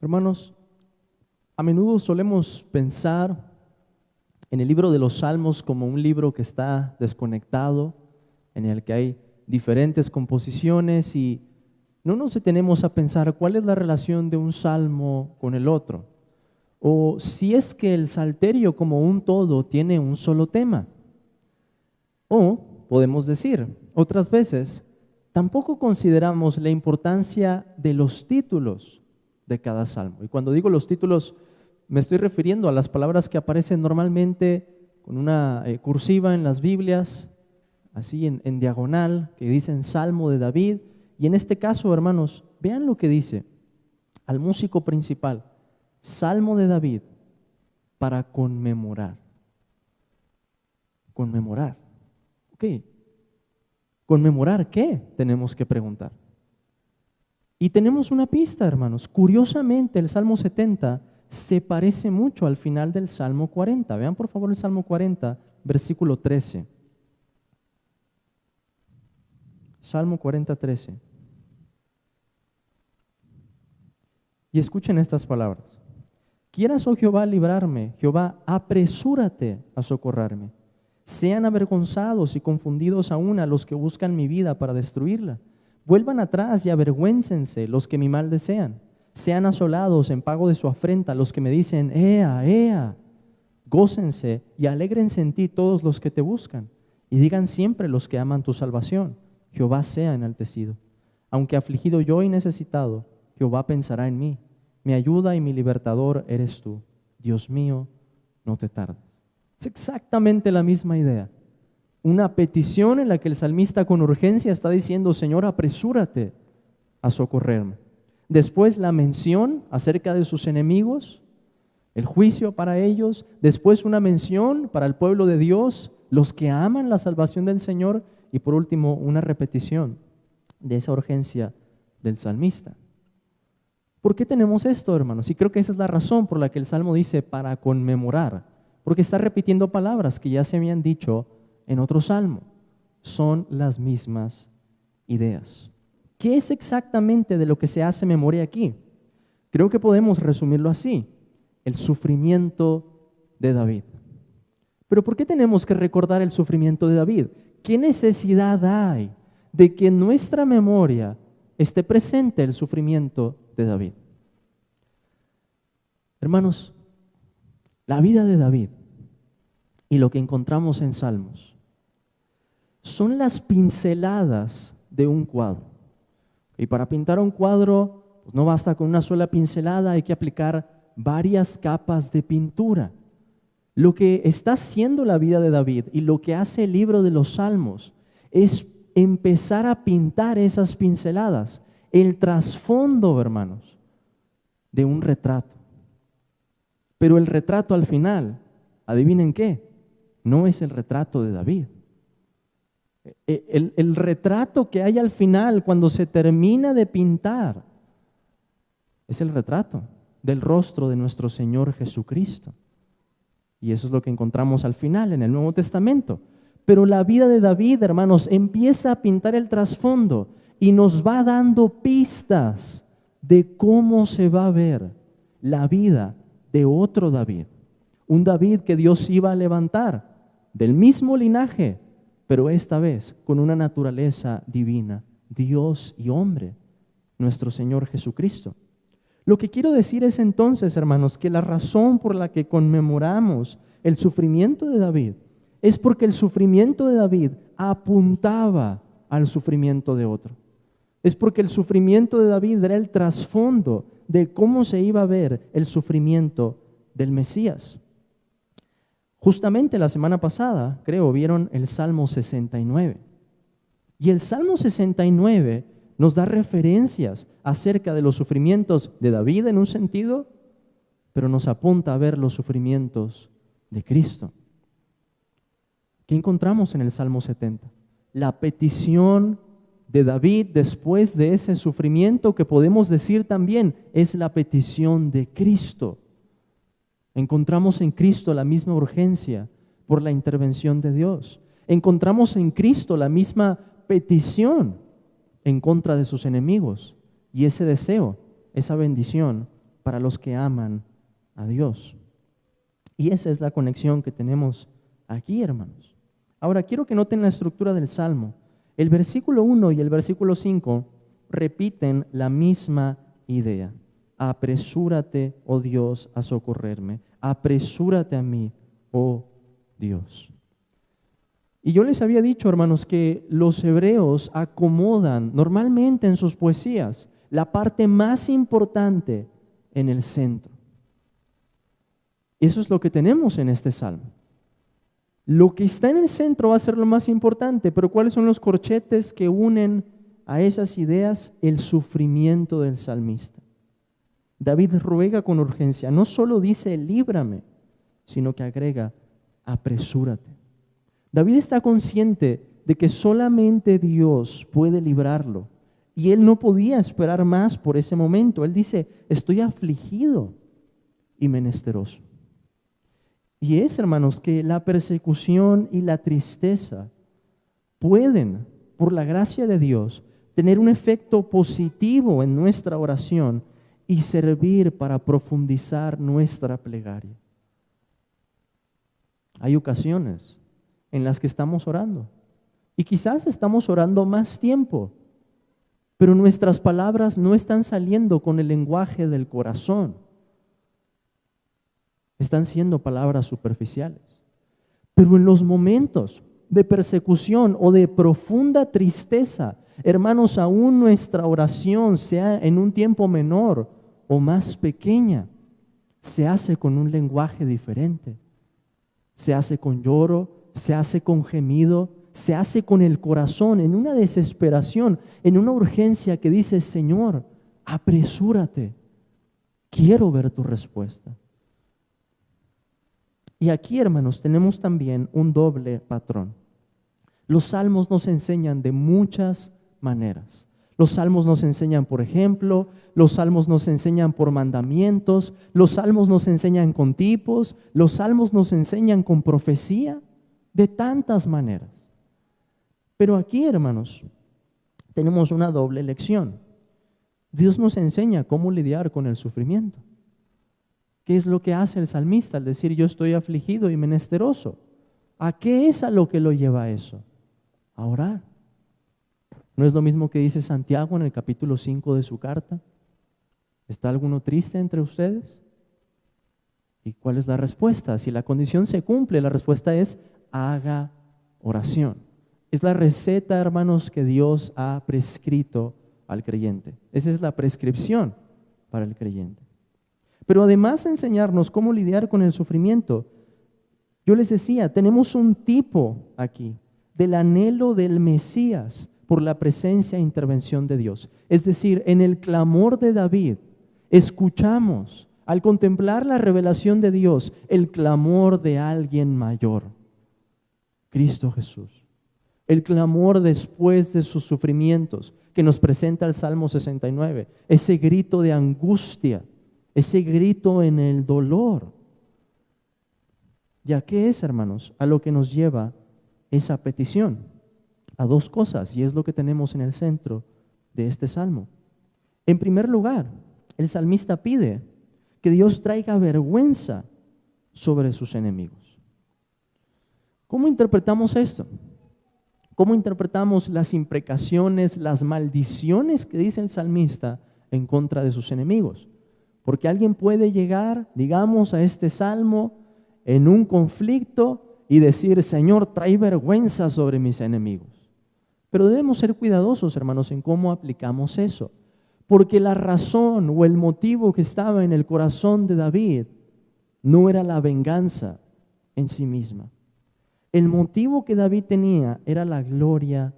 Hermanos, a menudo solemos pensar en el libro de los Salmos como un libro que está desconectado, en el que hay diferentes composiciones y no nos detenemos a pensar cuál es la relación de un salmo con el otro, o si es que el salterio como un todo tiene un solo tema. O podemos decir, otras veces, tampoco consideramos la importancia de los títulos de cada salmo. Y cuando digo los títulos, me estoy refiriendo a las palabras que aparecen normalmente con una cursiva en las Biblias, así en diagonal, que dicen Salmo de David. Y en este caso, hermanos, vean lo que dice al músico principal: Salmo de David para conmemorar. Conmemorar. Ok. ¿Conmemorar qué? Tenemos que preguntar. Y tenemos una pista, hermanos. Curiosamente, el Salmo 70 se parece mucho al final del Salmo 40. Vean por favor el Salmo 40, versículo 13. Salmo 40, 13. Y escuchen estas palabras. Quieras, oh Jehová, librarme, Jehová, apresúrate a socorrerme. Sean avergonzados y confundidos aún a los que buscan mi vida para destruirla. Vuelvan atrás y avergüéncense los que mi mal desean. Sean asolados en pago de su afrenta los que me dicen, ea, ea. Gócense y alégrense en ti todos los que te buscan. Y digan siempre los que aman tu salvación, Jehová sea enaltecido. Aunque afligido yo y necesitado, Jehová pensará en mí. Mi ayuda y mi libertador eres tú. Dios mío, no te tardes. Es exactamente la misma idea. Una petición en la que el salmista con urgencia está diciendo, Señor, apresúrate a socorrerme. Después la mención acerca de sus enemigos, el juicio para ellos. Después una mención para el pueblo de Dios, los que aman la salvación del Señor. Y por último, una repetición de esa urgencia del salmista. ¿Por qué tenemos esto, hermanos? Y creo que esa es la razón por la que el Salmo dice para conmemorar. Porque está repitiendo palabras que ya se habían dicho en otro salmo. Son las mismas ideas. ¿Qué es exactamente de lo que se hace memoria aquí? Creo que podemos resumirlo así: el sufrimiento de David. Pero ¿por qué tenemos que recordar el sufrimiento de David? ¿Qué necesidad hay de que en nuestra memoria esté presente el sufrimiento de David? Hermanos, la vida de David y lo que encontramos en Salmos son las pinceladas de un cuadro. Y para pintar un cuadro, pues no basta con una sola pincelada, hay que aplicar varias capas de pintura. Lo que está haciendo la vida de David y lo que hace el libro de los Salmos es empezar a pintar esas pinceladas, el trasfondo, hermanos, de un retrato. Pero el retrato al final, adivinen qué, no es el retrato de David. El retrato que hay al final, cuando se termina de pintar, es el retrato del rostro de nuestro Señor Jesucristo. Y eso es lo que encontramos al final en el Nuevo Testamento. Pero la vida de David, hermanos, empieza a pintar el trasfondo y nos va dando pistas de cómo se va a ver la vida de otro David. Un David que Dios iba a levantar del mismo linaje, pero esta vez con una naturaleza divina, Dios y hombre, nuestro Señor Jesucristo. Lo que quiero decir es entonces, hermanos, que la razón por la que conmemoramos el sufrimiento de David es porque el sufrimiento de David apuntaba al sufrimiento de otro. Es porque el sufrimiento de David era el trasfondo de cómo se iba a ver el sufrimiento del Mesías. Justamente la semana pasada, creo, vieron el Salmo 69. Y el Salmo 69 nos da referencias acerca de los sufrimientos de David en un sentido, pero nos apunta a ver los sufrimientos de Cristo. ¿Qué encontramos en el Salmo 70? La petición de David después de ese sufrimiento, que podemos decir también es la petición de Cristo. Encontramos en Cristo la misma urgencia por la intervención de Dios. Encontramos en Cristo la misma petición en contra de sus enemigos y ese deseo, esa bendición para los que aman a Dios. Y esa es la conexión que tenemos aquí, hermanos. Ahora, quiero que noten la estructura del Salmo. El versículo 1 y el versículo 5 repiten la misma idea. Apresúrate, oh Dios, a socorrerme. Apresúrate a mí, oh Dios. Y yo les había dicho, hermanos, que los hebreos acomodan normalmente en sus poesías la parte más importante en el centro. Eso es lo que tenemos en este salmo. Lo que está en el centro va a ser lo más importante, pero ¿cuáles son los corchetes que unen a esas ideas? El sufrimiento del salmista. David ruega con urgencia, no solo dice líbrame, sino que agrega apresúrate. David está consciente de que solamente Dios puede librarlo y él no podía esperar más por ese momento. Él dice, estoy afligido y menesteroso. Y es, hermanos, que la persecución y la tristeza pueden, por la gracia de Dios, tener un efecto positivo en nuestra oración y servir para profundizar nuestra plegaria. Hay ocasiones en las que estamos orando y quizás estamos orando más tiempo, pero nuestras palabras no están saliendo con el lenguaje del corazón. Están siendo palabras superficiales. Pero en los momentos de persecución o de profunda tristeza, hermanos, aún nuestra oración, sea en un tiempo menor o más pequeña, se hace con un lenguaje diferente. Se hace con lloro, se hace con gemido, se hace con el corazón, en una desesperación, en una urgencia que dice, Señor, apresúrate, quiero ver tu respuesta. Y aquí, hermanos, tenemos también un doble patrón. Los salmos nos enseñan de muchas maneras. Los salmos nos enseñan por ejemplo, los salmos nos enseñan por mandamientos, los salmos nos enseñan con tipos, los salmos nos enseñan con profecía, de tantas maneras. Pero aquí, hermanos, tenemos una doble lección. Dios nos enseña cómo lidiar con el sufrimiento. ¿Qué es lo que hace el salmista al decir yo estoy afligido y menesteroso? ¿A qué es a lo que lo lleva a eso? A orar. ¿No es lo mismo que dice Santiago en el capítulo 5 de su carta? ¿Está alguno triste entre ustedes? ¿Y cuál es la respuesta? Si la condición se cumple, la respuesta es haga oración. Es la receta, hermanos, que Dios ha prescrito al creyente. Esa es la prescripción para el creyente. Pero además de enseñarnos cómo lidiar con el sufrimiento, yo les decía, tenemos un tipo aquí del anhelo del Mesías por la presencia e intervención de Dios. Es decir, en el clamor de David, escuchamos, al contemplar la revelación de Dios, el clamor de alguien mayor, Cristo Jesús. El clamor después de sus sufrimientos que nos presenta el Salmo 69, ese grito de angustia, ese grito en el dolor. ¿Ya qué es, hermanos? A lo que nos lleva esa petición. A dos cosas, y es lo que tenemos en el centro de este salmo. En primer lugar, el salmista pide que Dios traiga vergüenza sobre sus enemigos. ¿Cómo interpretamos esto? ¿Cómo interpretamos las imprecaciones, las maldiciones que dice el salmista en contra de sus enemigos? Porque alguien puede llegar, digamos, a este salmo en un conflicto y decir, Señor, trae vergüenza sobre mis enemigos. Pero debemos ser cuidadosos, hermanos, en cómo aplicamos eso. Porque la razón o el motivo que estaba en el corazón de David no era la venganza en sí misma. El motivo que David tenía era la gloria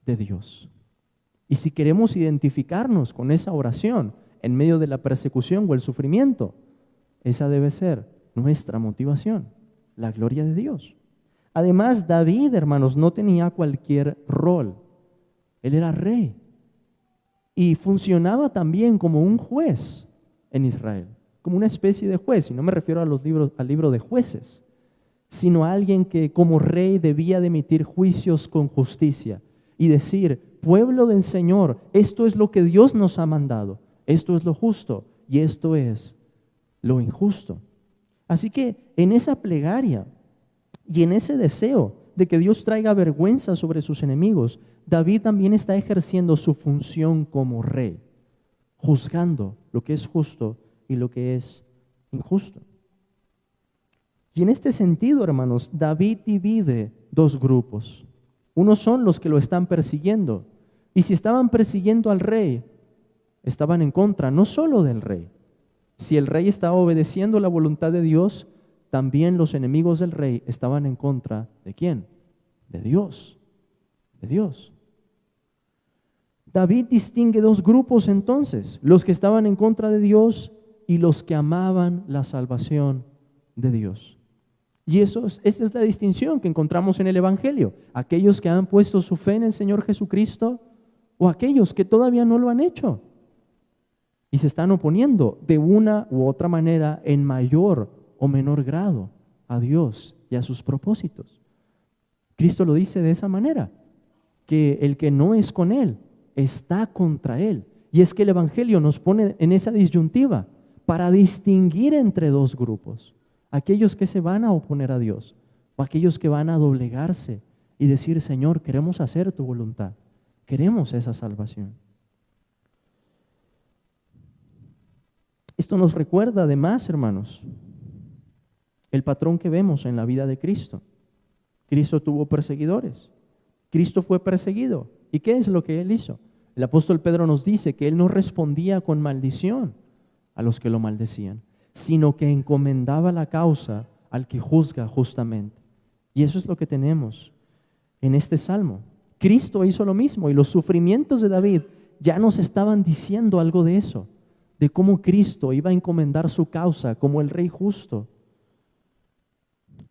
de Dios. Y si queremos identificarnos con esa oración en medio de la persecución o el sufrimiento, esa debe ser nuestra motivación, la gloria de Dios. Además, David, hermanos, no tenía cualquier rol. Él era rey y funcionaba también como un juez en Israel, como una especie de juez. Y no me refiero al libro de Jueces, sino a alguien que como rey debía de emitir juicios con justicia y decir, pueblo del Señor, esto es lo que Dios nos ha mandado, esto es lo justo, y esto es lo injusto. Así que en esa plegaria y en ese deseo de que Dios traiga vergüenza sobre sus enemigos, David también está ejerciendo su función como rey, juzgando lo que es justo y lo que es injusto. Y en este sentido, hermanos, David divide dos grupos. Unos son los que lo están persiguiendo, y si estaban persiguiendo al rey, estaban en contra no solo del rey. Si el rey estaba obedeciendo la voluntad de Dios, también los enemigos del rey estaban en contra ¿de quién? De Dios. De Dios. David distingue dos grupos entonces, los que estaban en contra de Dios y los que amaban la salvación de Dios. Y esa es la distinción que encontramos en el Evangelio. Aquellos que han puesto su fe en el Señor Jesucristo o aquellos que todavía no lo han hecho y se están oponiendo de una u otra manera en mayor o menor grado a Dios y a sus propósitos. Cristo lo dice de esa manera, que el que no es con Él está contra Él. Y es que el Evangelio nos pone en esa disyuntiva para distinguir entre dos grupos. Aquellos que se van a oponer a Dios o aquellos que van a doblegarse y decir, Señor, queremos hacer tu voluntad, queremos esa salvación. Esto nos recuerda además, hermanos, el patrón que vemos en la vida de Cristo. Cristo tuvo perseguidores, Cristo fue perseguido. ¿Y qué es lo que Él hizo? El apóstol Pedro nos dice que Él no respondía con maldición a los que lo maldecían, sino que encomendaba la causa al que juzga justamente. Y eso es lo que tenemos en este salmo. Cristo hizo lo mismo y los sufrimientos de David ya nos estaban diciendo algo de eso, de cómo Cristo iba a encomendar su causa como el Rey justo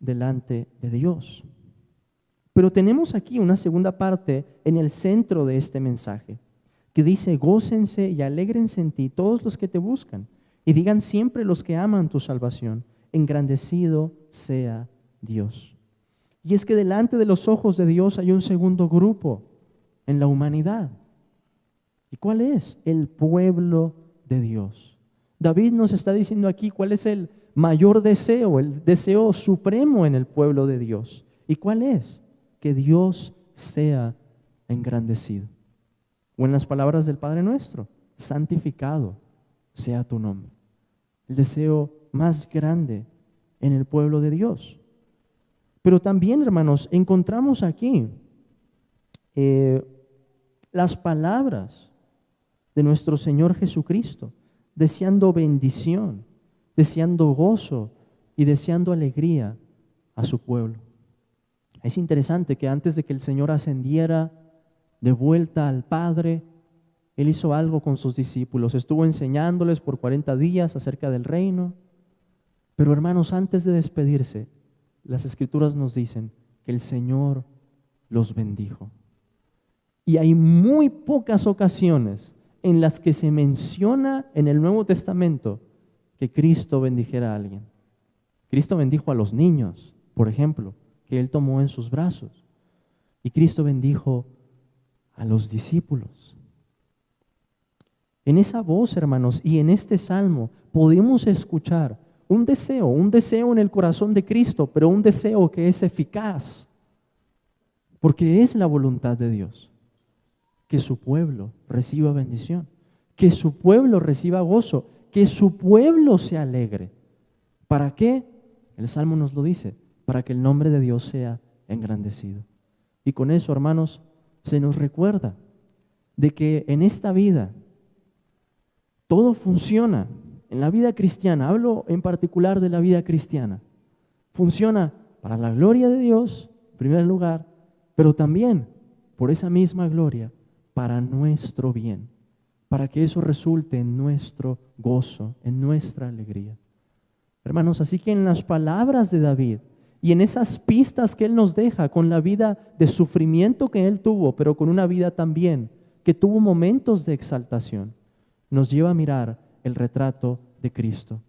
delante de Dios. Pero tenemos aquí una segunda parte en el centro de este mensaje, que dice, gócense y alégrense en ti todos los que te buscan, y digan siempre los que aman tu salvación, engrandecido sea Dios. Y es que delante de los ojos de Dios hay un segundo grupo en la humanidad. ¿Y cuál es? El pueblo de Dios. David nos está diciendo aquí cuál es el mayor deseo, el deseo supremo en el pueblo de Dios. ¿Y cuál es? Que Dios sea engrandecido. O en las palabras del Padre nuestro, santificado sea tu nombre. El deseo más grande en el pueblo de Dios. Pero también, hermanos, encontramos aquí las palabras de nuestro Señor Jesucristo, deseando bendición, deseando gozo y deseando alegría a su pueblo. Es interesante que antes de que el Señor ascendiera de vuelta al Padre, Él hizo algo con sus discípulos, estuvo enseñándoles por 40 días acerca del reino. Pero hermanos, antes de despedirse, las Escrituras nos dicen que el Señor los bendijo. Y hay muy pocas ocasiones en las que se menciona en el Nuevo Testamento que Cristo bendijera a alguien. Cristo bendijo a los niños, por ejemplo, que Él tomó en sus brazos. Y Cristo bendijo a los discípulos. En esa voz, hermanos, y en este salmo podemos escuchar un deseo en el corazón de Cristo, pero un deseo que es eficaz, porque es la voluntad de Dios, que su pueblo reciba bendición, que su pueblo reciba gozo, que su pueblo se alegre. ¿Para qué? El Salmo nos lo dice, para que el nombre de Dios sea engrandecido. Y con eso, hermanos, se nos recuerda de que en esta vida todo funciona. En la vida cristiana, hablo en particular de la vida cristiana, funciona para la gloria de Dios, en primer lugar, pero también por esa misma gloria, para nuestro bien, para que eso resulte en nuestro gozo, en nuestra alegría. Hermanos, así que en las palabras de David y en esas pistas que él nos deja con la vida de sufrimiento que él tuvo, pero con una vida también que tuvo momentos de exaltación, nos lleva a mirar el retrato de Cristo.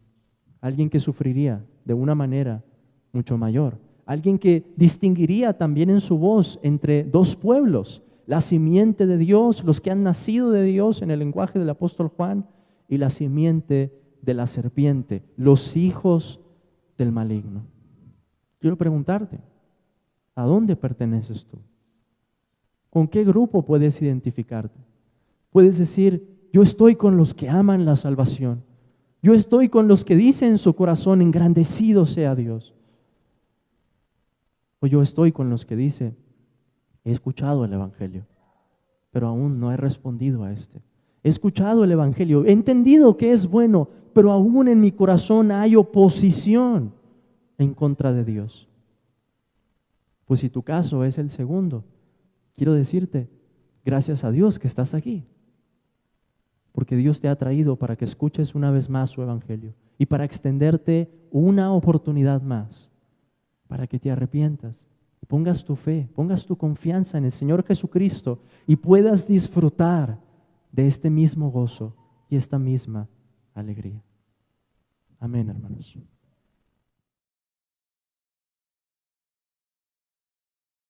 Alguien que sufriría de una manera mucho mayor. Alguien que distinguiría también en su voz entre dos pueblos, la simiente de Dios, los que han nacido de Dios en el lenguaje del apóstol Juan, y la simiente de la serpiente, los hijos del maligno. Quiero preguntarte, ¿a dónde perteneces tú? ¿Con qué grupo puedes identificarte? Puedes decir, yo estoy con los que aman la salvación. Yo estoy con los que dicen en su corazón, engrandecido sea Dios. O yo estoy con los que dicen, he escuchado el Evangelio, pero aún no he respondido a este. He escuchado el Evangelio, he entendido que es bueno, pero aún en mi corazón hay oposición en contra de Dios. Pues si tu caso es el segundo, quiero decirte, gracias a Dios que estás aquí. Porque Dios te ha traído para que escuches una vez más su Evangelio y para extenderte una oportunidad más, para que te arrepientas, pongas tu fe, pongas tu confianza en el Señor Jesucristo y puedas disfrutar de este mismo gozo y esta misma alegría. Amén, hermanos.